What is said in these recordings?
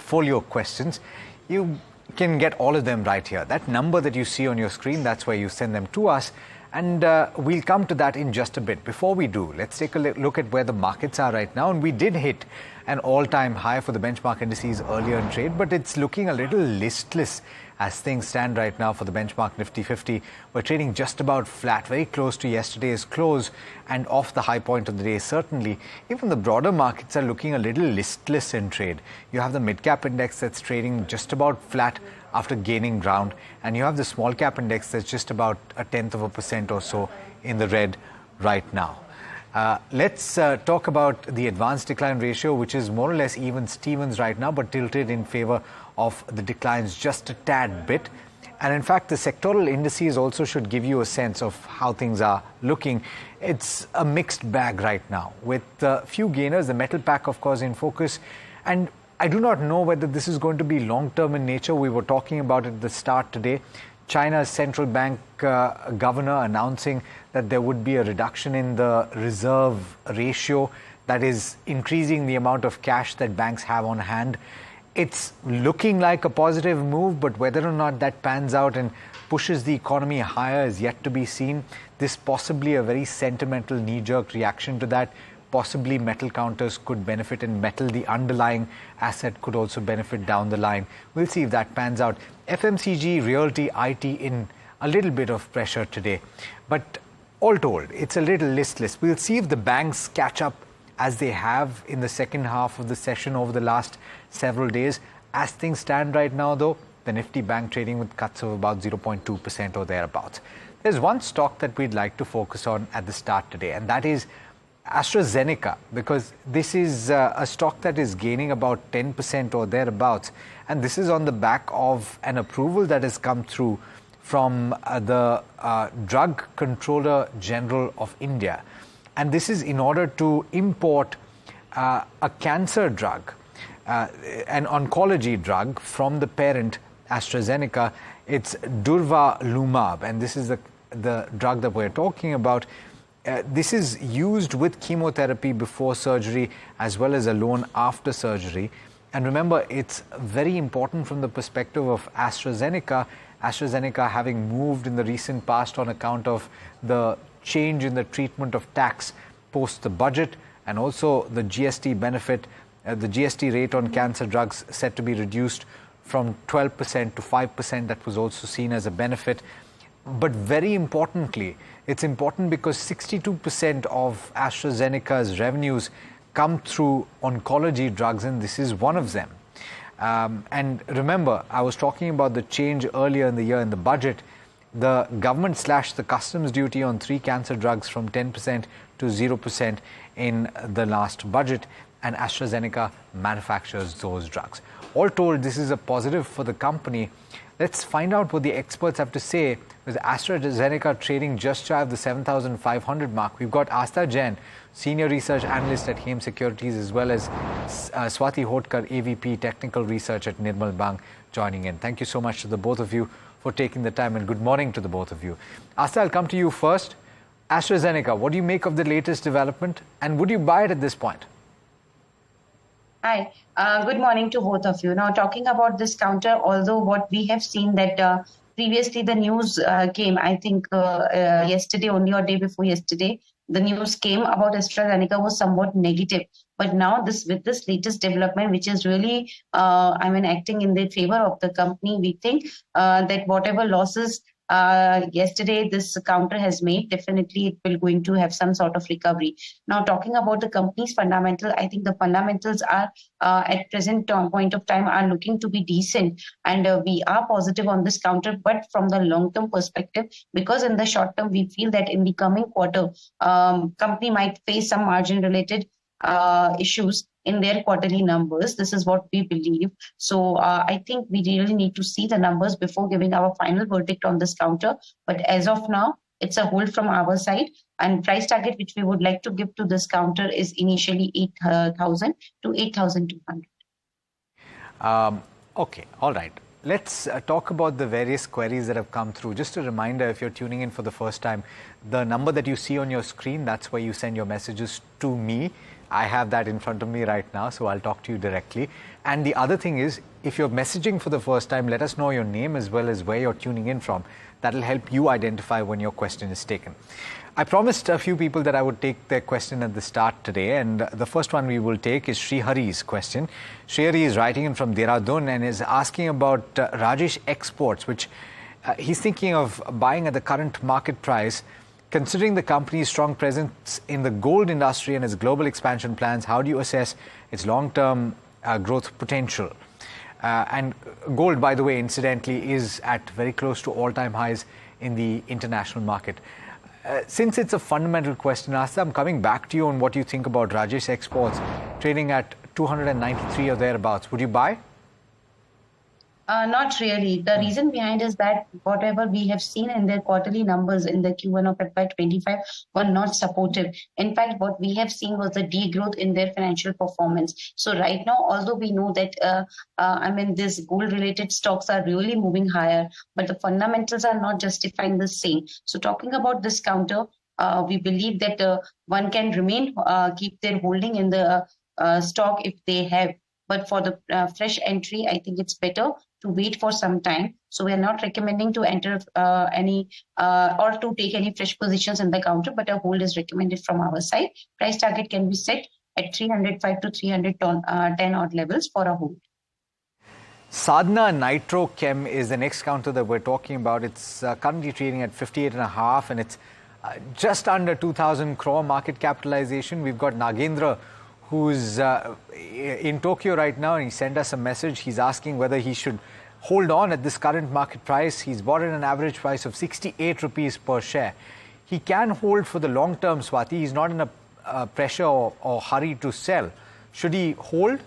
portfolio questions, you can get all of them right here. That number that you see on your screen, that's where you send them to us. And we'll come to that in just a bit. Before we do, let's take a look at where the markets are right now. And we did hit an all-time high for the benchmark indices earlier in trade, but it's looking a little listless as things stand right now for the benchmark Nifty 50. We're trading just about flat, very close to yesterday's close and off the high point of the day, certainly. Even the broader markets are looking a little listless in trade. You have the mid-cap index that's trading just about flat after gaining ground, and you have the small cap index that's just about 0.1% or so in the red right now. Let's talk about the advanced decline ratio, which is more or less even Stevens right now, but tilted in favor of the declines just a tad bit. And in fact, the sectoral indices also should give you a sense of how things are looking. It's a mixed bag right now, with a few gainers, the metal pack, of course, in focus. And I do not know whether this is going to be long-term in nature. We were talking about it at the start today. China's central bank governor announcing that there would be a reduction in the reserve ratio, that is increasing the amount of cash that banks have on hand. It's looking like a positive move, but whether or not that pans out and pushes the economy higher is yet to be seen. This possibly a very sentimental knee-jerk reaction to that. Possibly metal counters could benefit, and metal, the underlying asset, could also benefit down the line. We'll see if that pans out. FMCG, realty, IT in a little bit of pressure today. But all told, it's a little listless. We'll see if the banks catch up as they have in the second half of the session over the last several days. As things stand right now, though, the Nifty bank trading with cuts of about 0.2% or thereabouts. There's one stock that we'd like to focus on at the start today, and that is AstraZeneca, because this is a stock that is gaining about 10% or thereabouts, and this is on the back of an approval that has come through from the Drug Controller General of India, and this is in order to import a cancer drug, an oncology drug from the parent AstraZeneca. It's Durvalumab, and this is the drug that we're talking about. This is used with chemotherapy before surgery as well as alone after surgery. And remember, it's very important from the perspective of AstraZeneca. AstraZeneca having moved in the recent past on account of the change in the treatment of tax post the budget, and also the GST benefit, the GST rate on cancer drugs set to be reduced from 12% to 5%. That was also seen as a benefit. But very importantly, it's important because 62% of AstraZeneca's revenues come through oncology drugs, and this is one of them. And remember, I was talking about the change earlier in the year in the budget. The government slashed the customs duty on 3 cancer drugs from 10% to 0% in the last budget, and AstraZeneca manufactures those drugs. All told, this is a positive for the company. Let's find out what the experts have to say, with AstraZeneca trading just shy of the 7,500 mark. We've got Asta Jain, Senior Research Analyst at Hem Securities, as well as Swati Hotkar, AVP Technical Research at Nirmal Bang, joining in. Thank you so much to the both of you for taking the time, and good morning to the both of you. Asta, I'll come to you first. AstraZeneca, what do you make of the latest development, and would you buy it at this point? Hi, good morning to both of you. Now, talking about this counter, although what we have seen that previously the news came, I think yesterday only or day before yesterday, the news came about AstraZeneca was somewhat negative. But now with this latest development, which is really, acting in the favor of the company, we think that whatever losses yesterday this counter has made, definitely it will going to have some sort of recovery. Now, talking about the company's fundamental, I think the fundamentals are at present point of time are looking to be decent, and we are positive on this counter. But from the long-term perspective, because in the short term we feel that in the coming quarter, company might face some margin-related issues in their quarterly numbers. This is what we believe. So I think we really need to see the numbers before giving our final verdict on this counter. But as of now, it's a hold from our side. And price target which we would like to give to this counter is initially 8,000 to 8,200. Okay, all right. Let's talk about the various queries that have come through. Just a reminder, if you're tuning in for the first time, the number that you see on your screen, that's where you send your messages to me. I have that in front of me right now, so I'll talk to you directly. And the other thing is, if you're messaging for the first time, let us know your name as well as where you're tuning in from. That'll help you identify when your question is taken. I promised a few people that I would take their question at the start today, and the first one we will take is Sri Hari's question. Sri Hari is writing in from Dehradun and is asking about Rajesh Exports, which he's thinking of buying at the current market price. Considering the company's strong presence in the gold industry and its global expansion plans, how do you assess its long-term growth potential? And gold, by the way, incidentally, is at very close to all-time highs in the international market. Since it's a fundamental question, Asta, I'm coming back to you on what you think about Rajesh Exports trading at 293 or thereabouts. Would you buy? Not really. The reason behind is that whatever we have seen in their quarterly numbers in the Q1 of FY25 were not supportive. In fact, what we have seen was a degrowth in their financial performance. So right now, although we know that, these gold-related stocks are really moving higher, but the fundamentals are not justifying the same. So talking about this counter, we believe that one can keep their holding in the stock if they have. But for the fresh entry, I think it's better to wait for some time. So we are not recommending to enter or to take any fresh positions in the counter, but a hold is recommended from our side. Price target can be set at 305 to 310 odd levels for a hold. Sadhana Nitro Chem is the next counter that we're talking about. It's currently trading at 58.5 and it's just under 2,000 crore market capitalization. We've got Nagendra, who's in Tokyo right now, and he sent us a message. He's asking whether he should hold on at this current market price. He's bought at an average price of 68 rupees per share. He can hold for the long term, Swati. He's not in a pressure or hurry to sell. Should he hold?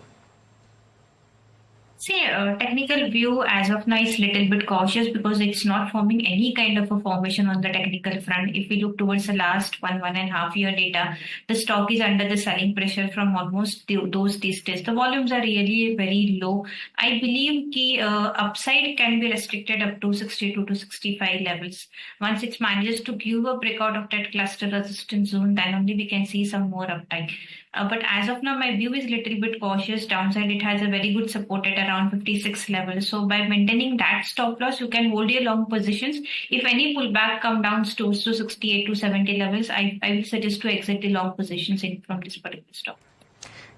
See, technical view as of now is little bit cautious because it's not forming any kind of a formation on the technical front. If we look towards the last 1.5 year data, the stock is under the selling pressure from almost those distances. The volumes are really very low. I believe the upside can be restricted up to 62 to 65 levels. Once it manages to give a breakout of that cluster resistance zone, then only we can see some more upside. But as of now, my view is a little bit cautious. Downside, it has a very good support at around 56 levels. So by maintaining that stop loss, you can hold your long positions. If any pullback come down to 68 to 70 levels, I will suggest to exit the long positions from this particular stock.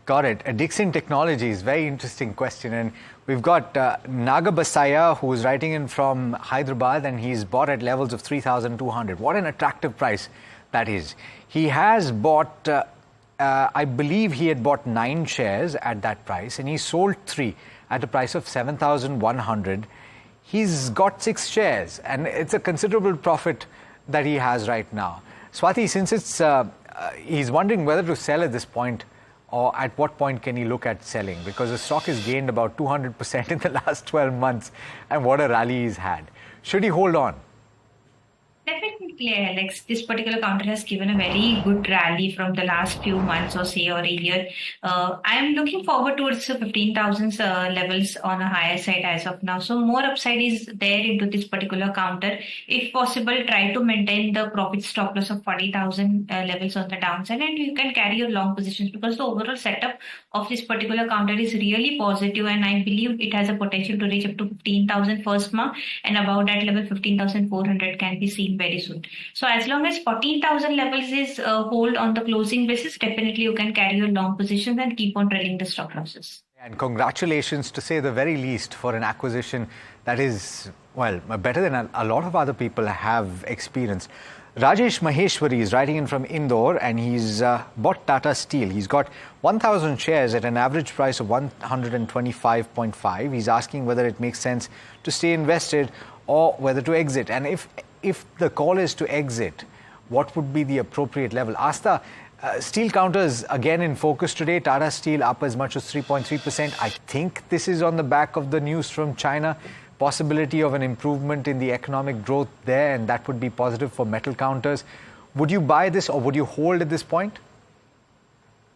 Got it. Dixon Technology is a very interesting question. And we've got Nagabasaya, who's writing in from Hyderabad, and he's bought at levels of 3,200. What an attractive price that is. He has bought... I believe he had bought 9 shares at that price and he sold 3 at a price of 7,100. He's got 6 shares and it's a considerable profit that he has right now. Swati, since it's he's wondering whether to sell at this point or at what point can he look at selling, because the stock has gained about 200% in the last 12 months and what a rally he's had. Should he hold on? Definitely, Alex. This particular counter has given a very good rally from the last few months or say or a year. I am looking forward towards the 15,000 levels on a higher side as of now. So more upside is there into this particular counter. If possible, try to maintain the profit stop loss of 40,000 levels on the downside, and you can carry your long positions because the overall setup of this particular counter is really positive, and I believe it has a potential to reach up to 15,000 first mark, and above that level 15,400 can be seen very soon. So as long as 14,000 levels is hold on the closing basis, definitely you can carry your long positions and keep on trailing the stop losses. And congratulations, to say the very least, for an acquisition that is, well, better than a lot of other people have experienced. Rajesh Maheshwari is writing in from Indore and he's bought Tata Steel. He's got 1,000 shares at an average price of 125.5. He's asking whether it makes sense to stay invested or whether to exit. And if the call is to exit, what would be the appropriate level? Asta, steel counters again in focus today. Tata Steel up as much as 3.3%. I think this is on the back of the news from China. Possibility of an improvement in the economic growth there, and that would be positive for metal counters. Would you buy this or would you hold at this point?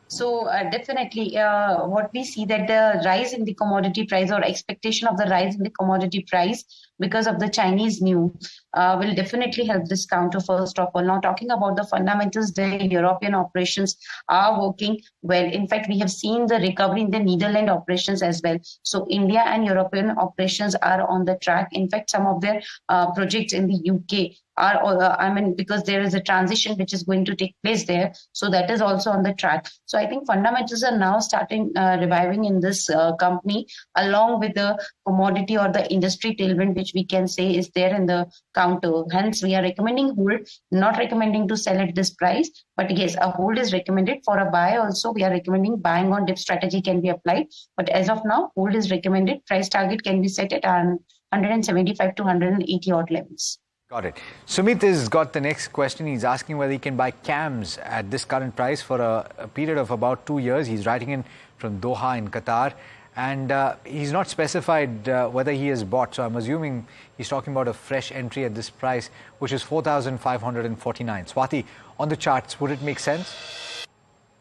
So definitely, what we see that the rise in the commodity price or expectation of the rise in the commodity price because of the Chinese new will definitely help this counter first of all. Now talking about the fundamentals, the European operations are working well. In fact, we have seen the recovery in the Netherlands operations as well. So India and European operations are on the track. In fact, some of their projects in the UK are, because there is a transition which is going to take place there. So that is also on the track. So I think fundamentals are now starting reviving in this company along with the commodity or the industry tailwind, which we can say is there in the counter. Hence, we are recommending hold, not recommending to sell at this price. But yes, a hold is recommended. For a buy also, we are recommending buying on dip strategy can be applied. But as of now, hold is recommended. Price target can be set at 175 to 180 odd levels. Got it. Sumit has got the next question. He's asking whether he can buy CAMS at this current price for a period of about 2 years. He's writing in from Doha in Qatar. And he's not specified whether he has bought. So I'm assuming he's talking about a fresh entry at this price, which is 4,549. Swati, on the charts, would it make sense?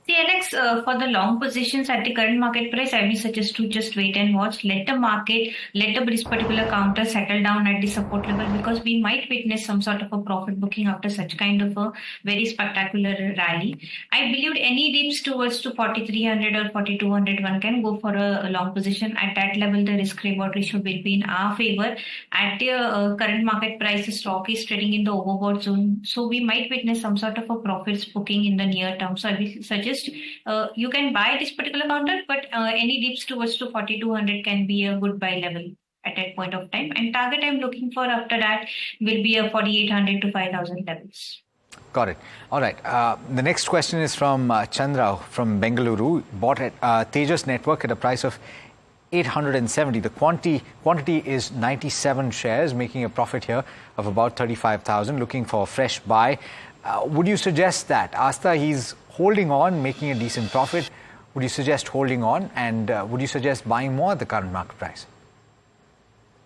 See, Alex, for the long positions at the current market price, I will suggest to just wait and watch. Let this particular counter settle down at the support level, because we might witness some sort of a profit booking after such kind of a very spectacular rally. I believe any dips towards to 4,300 or 4,200, one can go for a long position. At that level, the risk reward ratio will be in our favor. At the current market price, the stock is trading in the overbought zone. So we might witness some sort of a profits booking in the near term. So I will suggest you can buy this particular counter, but any dips towards to 4,200 can be a good buy level at that point of time. And target I'm looking for after that will be a 4,800 to 5,000 levels. Got it. All right. The next question is from Chandra from Bengaluru. Bought at Tejas Network at a price of 870. The quantity is 97 shares, making a profit here of about 35,000. Looking for a fresh buy. Would you suggest that? Asta, he's holding on, making a decent profit. Would you suggest holding on, and would you suggest buying more at the current market price?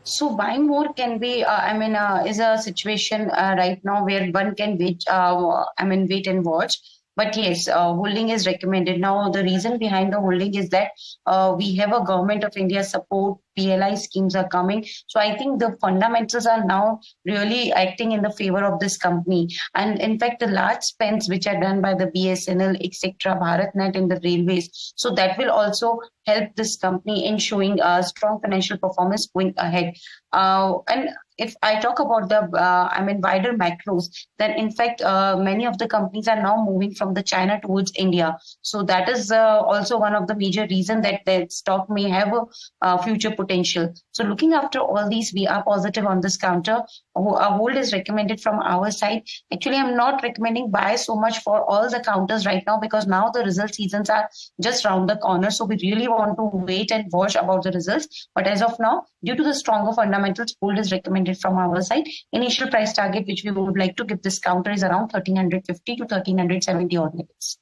So buying more can be, is a situation right now where one can wait, wait and watch. But yes, holding is recommended. Now, the reason behind the holding is that we have a government of India support, PLI schemes are coming. So I think the fundamentals are now really acting in the favor of this company. And in fact, the large spends which are done by the BSNL, etc., BharatNet in the railways. So that will also help this company in showing a strong financial performance going ahead. And if I talk about the, wider macros, then in fact, many of the companies are now moving from the China towards India. So that is also one of the major reasons that the stock may have a future potential. So looking after all these, we are positive on this counter. A hold is recommended from our side. Actually, I'm not recommending buy so much for all the counters right now, because now the result seasons are just round the corner. So we really want to wait and watch about the results. But as of now, due to the stronger fundamentals, hold is recommended from our side. Initial price target which we would like to give this counter is around 1,350 to 1,370 odd levels.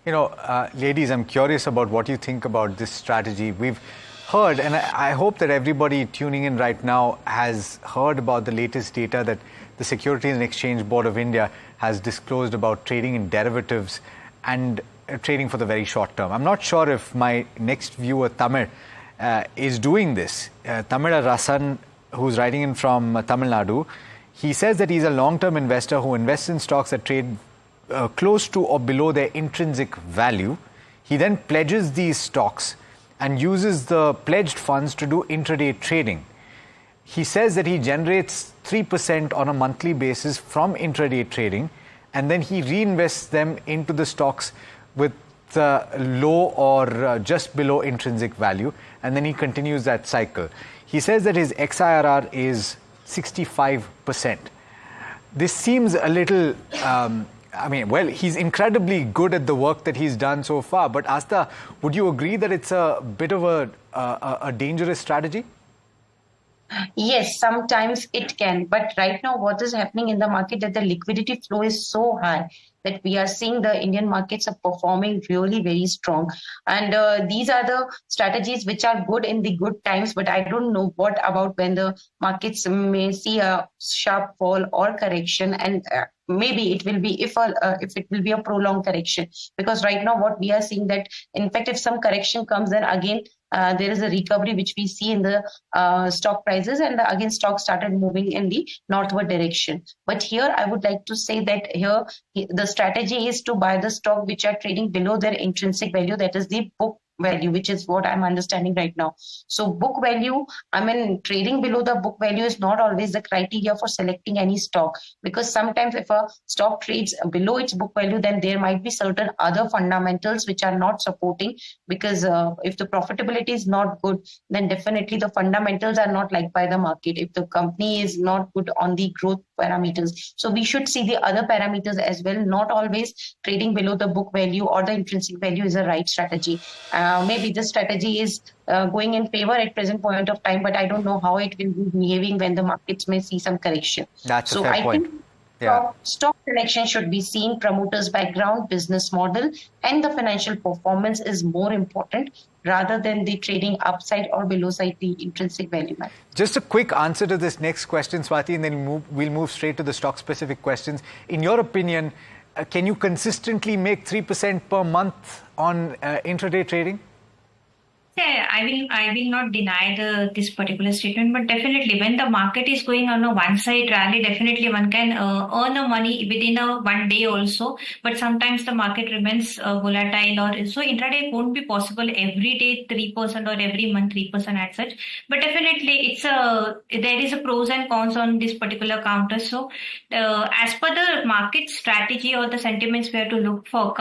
You know, ladies, I'm curious about what you think about this strategy. We've heard, and I hope that everybody tuning in right now has heard about the latest data that the Securities and Exchange Board of India has disclosed about trading in derivatives and trading for the very short term. I'm not sure if my next viewer, Tamil, is doing this. Tamil Rasan, who's writing in from Tamil Nadu, he says that he's a long-term investor who invests in stocks that trade close to or below their intrinsic value. He then pledges these stocks and uses the pledged funds to do intraday trading. He says that he generates 3% on a monthly basis from intraday trading, and then he reinvests them into the stocks with low or just below intrinsic value, and then he continues that cycle. He says that his XIRR is 65%. This seems a little, he's incredibly good at the work that he's done so far. But Asta, would you agree that it's a bit of a dangerous strategy? Yes, sometimes it can. But right now, what is happening in the market that the liquidity flow is so high that we are seeing the Indian markets are performing really very strong. And these are the strategies which are good in the good times. But I don't know what about when the markets may see a sharp fall or correction. And maybe it will be if it will be a prolonged correction, because right now what we are seeing that in fact if some correction comes, then again there is a recovery which we see in the stock prices, and again stock started moving in the northward direction. But here I would like to say that here the strategy is to buy the stock which are trading below their intrinsic value, that is the book value, which is what I'm understanding right now. So book value, I mean, trading below the book value is not always the criteria for selecting any stock, because sometimes if a stock trades below its book value, then there might be certain other fundamentals which are not supporting, because if the profitability is not good, then definitely the fundamentals are not liked by the market. If the company is not good on the growth parameters, so we should see the other parameters as well. Not always trading below the book value or the intrinsic value is a right strategy. Maybe this strategy is going in favor at present point of time, but I don't know how it will be behaving when the markets may see some correction. That's a fair point. Think stock selection should be seen, promoters' background, business model, and the financial performance is more important rather than the trading upside or below side the intrinsic value. Just a quick answer to this next question, Swati, and then we'll move straight to the stock-specific questions. In your opinion, can you consistently make 3% per month on intraday trading? Yeah, I will not deny this particular statement, but definitely when the market is going on a one-side rally, definitely one can earn a money within a one day also. But sometimes the market remains volatile, or so intraday won't be possible every day 3% or every month 3% as such. But definitely there is a pros and cons on this particular counter. So as per the market strategy or the sentiments we have to look for,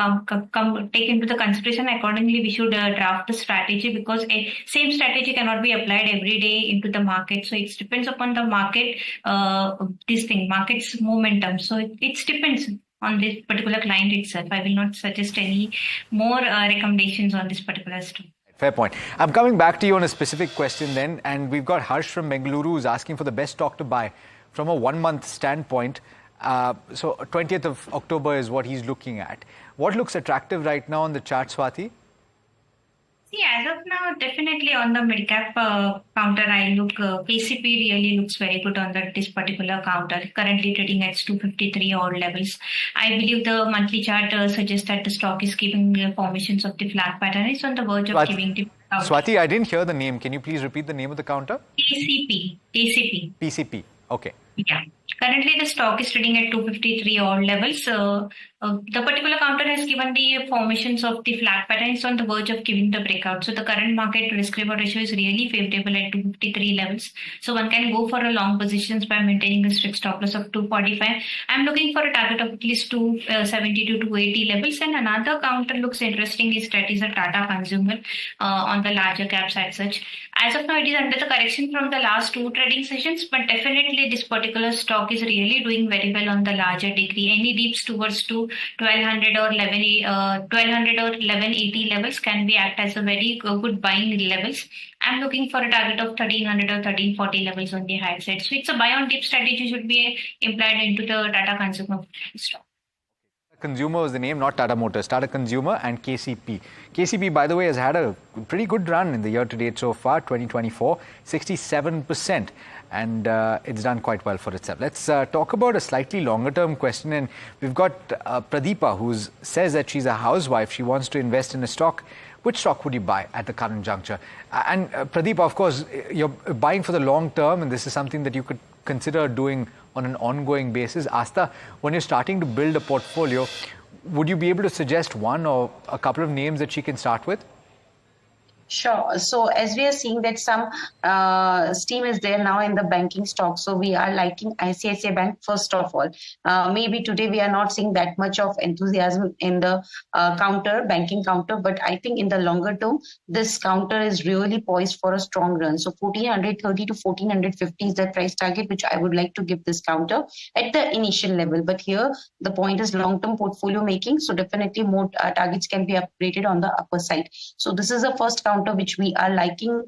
take into the consideration accordingly, we should draft the strategy, because a same strategy cannot be applied every day into the market. So it depends upon the market, market's momentum. So it depends on this particular client itself. I will not suggest any more recommendations on this particular stock. Fair point. I'm coming back to you on a specific question then, and we've got Harsh from Bengaluru who's asking for the best stock to buy from a 1 month standpoint. So 20th of October is what he's looking at. What looks attractive right now on the chart, Swati? See, as of now, definitely on the mid-cap counter, KCP really looks very good on this particular counter, currently trading at 253 odd levels. I believe the monthly chart suggests that the stock is keeping the formations of the flag pattern. It's on the verge of giving the counter. Swati, I didn't hear the name. Can you please repeat the name of the counter? KCP. PCP. Okay. Yeah. Currently, the stock is trading at 253 odd levels. The particular counter has given the formations of the flag pattern. It's on the verge of giving the breakout. So the current market risk-reward ratio is really favorable at 253 levels. So one can go for a long positions by maintaining a strict stop loss of 245. I'm looking for a target of at least 270 to 280 levels. And another counter looks interesting is that is a Tata Consumer on the larger caps as such. As of now, it is under the correction from the last two trading sessions, but definitely this particular stock is really doing very well on the larger degree. Any dips towards 1200 or 1180 levels can be act as a very good buying levels. I'm looking for a target of 1300 or 1340 levels on the high side. So it's a buy on dip strategy should be implied into the Tata Consumer stock. Consumer was the name, not Tata Motors. Tata Consumer and KCP. KCP, by the way, has had a pretty good run in the year to date so far, 2024, 67%. And it's done quite well for itself. Let's talk about a slightly longer term question. And we've got Pradeepa, who says that she's a housewife. She wants to invest in a stock. Which stock would you buy at the current juncture? And Pradeepa, of course, you're buying for the long term, and this is something that you could consider doing on an ongoing basis. Asta, when you're starting to build a portfolio, would you be able to suggest one or a couple of names that she can start with? Sure. So as we are seeing that some steam is there now in the banking stock, so we are liking ICICI Bank first of all. Maybe today we are not seeing that much of enthusiasm in the banking counter, but I think in the longer term, this counter is really poised for a strong run. So 1430 to 1450 is the price target which I would like to give this counter at the initial level. But here the point is long-term portfolio making, so definitely more targets can be upgraded on the upper side. So this is the first counter which we are liking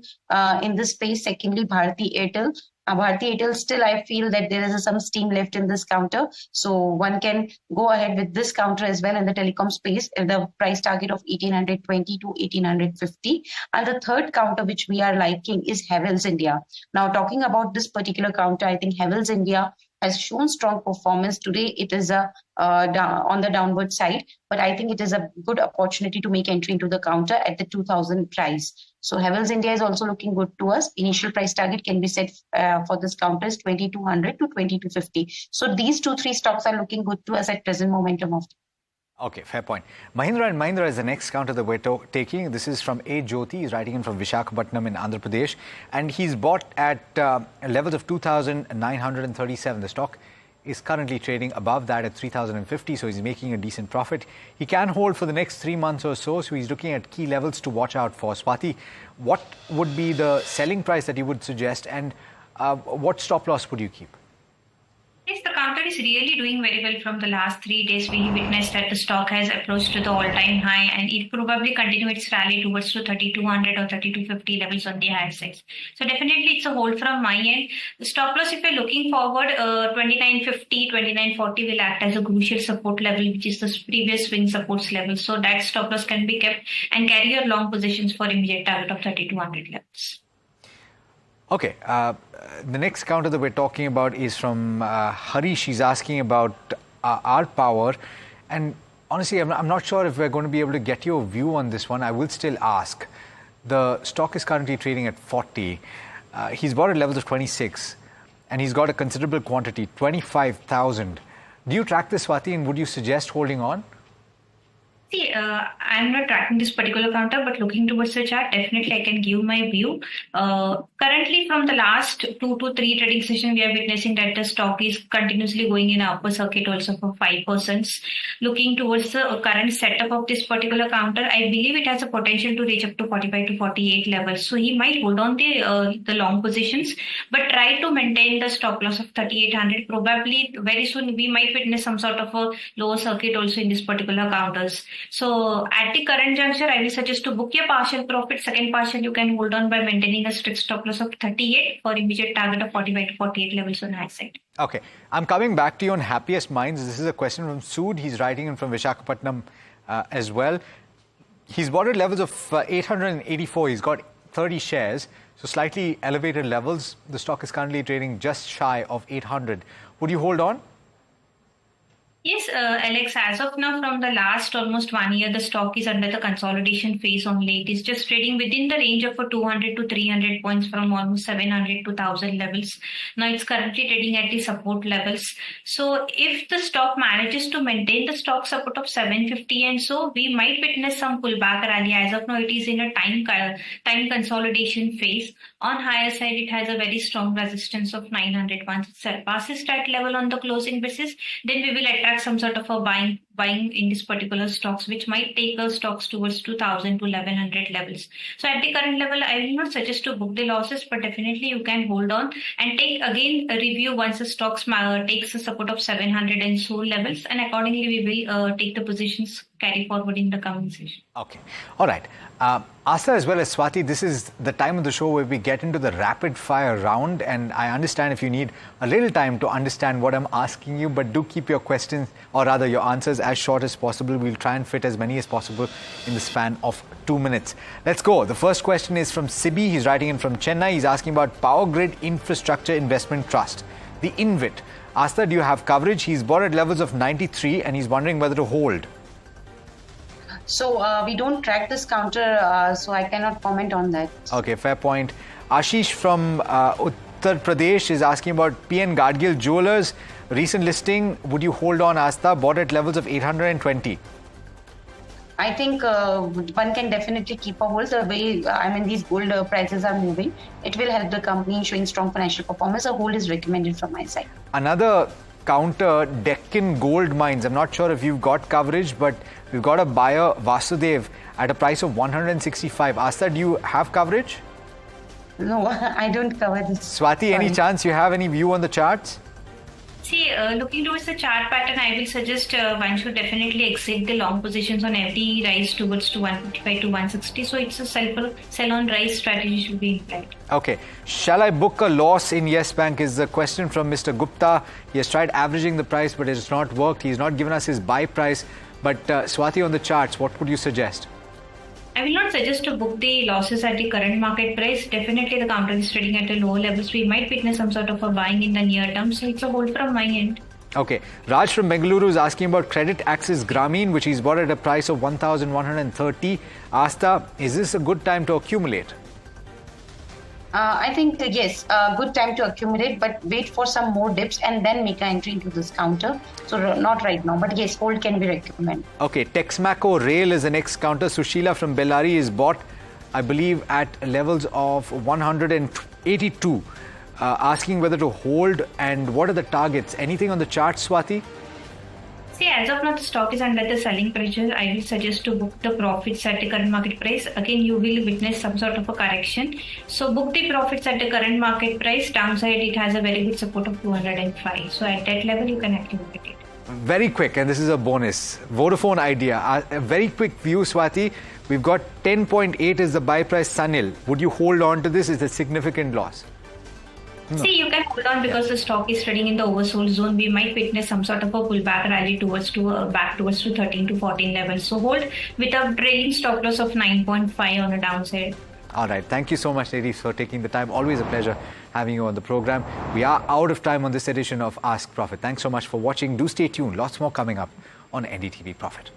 in this space. Secondly, Bharti Airtel. Bharti Airtel, still I feel that there is some steam left in this counter. So one can go ahead with this counter as well in the telecom space. The price target of 1820 to 1850. And the third counter which we are liking is Havells India. Now talking about this particular counter, I think Havells India has shown strong performance. Today, it is on the downward side, but I think it is a good opportunity to make entry into the counter at the 2000 price. So Havells India is also looking good to us. Initial price target can be set for this counter is 2200 to 2250. So these 2-3 stocks are looking good to us at present momentum of. Okay, fair point. Mahindra and Mahindra is the next counter that we're taking. This is from A. Jyoti. He's writing in from Visakhapatnam in Andhra Pradesh. And he's bought at levels of 2,937. The stock is currently trading above that at 3,050. So he's making a decent profit. He can hold for the next 3 months or so. So he's looking at key levels to watch out for. Swati, what would be the selling price that you would suggest? And what stop loss would you keep? Yes, the counter is really doing very well from the last 3 days. We witnessed that the stock has approached to the all-time high and it probably continue its rally towards to 3,200 or 3,250 levels on the higher side. So definitely it's a hold from my end. The stop loss, if you're looking forward, 2950, 2940 will act as a crucial support level, which is the previous swing supports level. So that stop loss can be kept and carry your long positions for immediate target of 3,200 levels. Okay, the next counter that we're talking about is from Harish. He's asking about our power. And honestly, I'm not sure if we're going to be able to get your view on this one. I will still ask. The stock is currently trading at 40. He's bought at levels of 26. And he's got a considerable quantity, 25,000. Do you track this, Swati, and would you suggest holding on? See, I'm not tracking this particular counter, but looking towards the chart, definitely I can give my view. Currently, from the last 2 to 3 trading sessions, we are witnessing that the stock is continuously going in upper circuit also for 5%. Looking towards the current setup of this particular counter, I believe it has a potential to reach up to 45 to 48 levels. So he might hold on the long positions, but try to maintain the stop loss of 3,800. Probably very soon we might witness some sort of a lower circuit also in this particular counters. So at the current juncture, I will suggest to book your partial profit. Second partial you can hold on by maintaining a strict stop loss of 38 for immediate target of 45 to 48 levels on high side. Okay, I'm coming back to you on Happiest Minds. This is a question from Sood. He's writing in from Visakhapatnam as well. He's bought at levels of 884. He's got 30 shares, so slightly elevated levels. The stock is currently trading just shy of 800. Would you hold on? Yes, Alex, as of now, from the last almost 1 year, the stock is under the consolidation phase only. It is just trading within the range of 200 to 300 points from almost 700 to 1000 levels. Now it's currently trading at the support levels. So if the stock manages to maintain the stock support of 750 and so, we might witness some pullback rally. As of now, it is in a time consolidation phase. On higher side, it has a very strong resistance of 900. Once it surpasses that level on the closing basis, then we will attract some sort of a buying in this particular stocks, which might take our stocks towards 2000 to 1100 levels. So at the current level, I will not suggest to book the losses, but definitely you can hold on and take again a review once the stocks takes a support of 700 and so levels, and accordingly we will take the positions carry forward in the coming session. Okay. All right. Asta as well as Swati, this is the time of the show where we get into the rapid fire round, and I understand if you need a little time to understand what I'm asking you, but do keep your questions or rather your answers as short as possible. We'll try and fit as many as possible in the span of 2 minutes. Let's go. The first question is from Sibi. He's writing in from Chennai. He's asking about Power Grid Infrastructure Investment Trust, the INVIT. Asta, do you have coverage? He's bought at levels of 93 and he's wondering whether to hold. So we don't track this counter, so I cannot comment on that. Okay, fair point. Ashish from Uttar Pradesh is asking about PN Gadgil Jewelers. Recent listing, would you hold on, Asta? Bought at levels of 820. I think one can definitely keep a hold. The way, these gold prices are moving, it will help the company showing strong financial performance. A hold is recommended from my side. Another counter, Deccan Gold Mines. I'm not sure if you've got coverage, but we've got a buyer, Vasudev, at a price of 165. Asta, do you have coverage? No, I don't cover this. Swati, any chance you have any view on the charts? See, looking towards the chart pattern, I will suggest one should definitely exit the long positions on every rise towards to 155 to 160. So it's a sell on rise strategy should be implied. Okay. Shall I book a loss in Yes Bank is the question from Mr. Gupta. He has tried averaging the price, but it has not worked. He's not given us his buy price. But Swati, on the charts, what would you suggest? I will not suggest to book the losses at the current market price. Definitely the counter is trading at the lower levels. We might witness some sort of a buying in the near term. So it's a hold from my end. Okay. Raj from Bengaluru is asking about Credit Axis Grameen, which he's bought at a price of 1,130. Asta, is this a good time to accumulate? I think, yes, good time to accumulate, but wait for some more dips and then make an entry into this counter. So not right now, but yes, hold can be recommended. Okay, Texmaco Rail is the next counter. Sushila from Bellary is bought, I believe, at levels of 182. Asking whether to hold and what are the targets. Anything on the chart, Swati? See, as of now, the stock is under the selling pressure. I will suggest to book the profits at the current market price. Again, you will witness some sort of a correction. So book the profits at the current market price. Downside, it has a very good support of 205. So at that level, you can activate it. Very quick, and this is a bonus. Vodafone idea. A very quick view, Swati. We've got 10.8 is the buy price, Sunil. Would you hold on to this? It's a significant loss. No. See, you can hold on because the stock is trading in the oversold zone. We might witness some sort of a pullback rally back towards 13 to 14 levels. So hold with a trailing stop loss of 9.5 on the downside. All right. Thank you so much, ladies, for taking the time. Always a pleasure having you on the program. We are out of time on this edition of Ask Profit. Thanks so much for watching. Do stay tuned. Lots more coming up on NDTV Profit.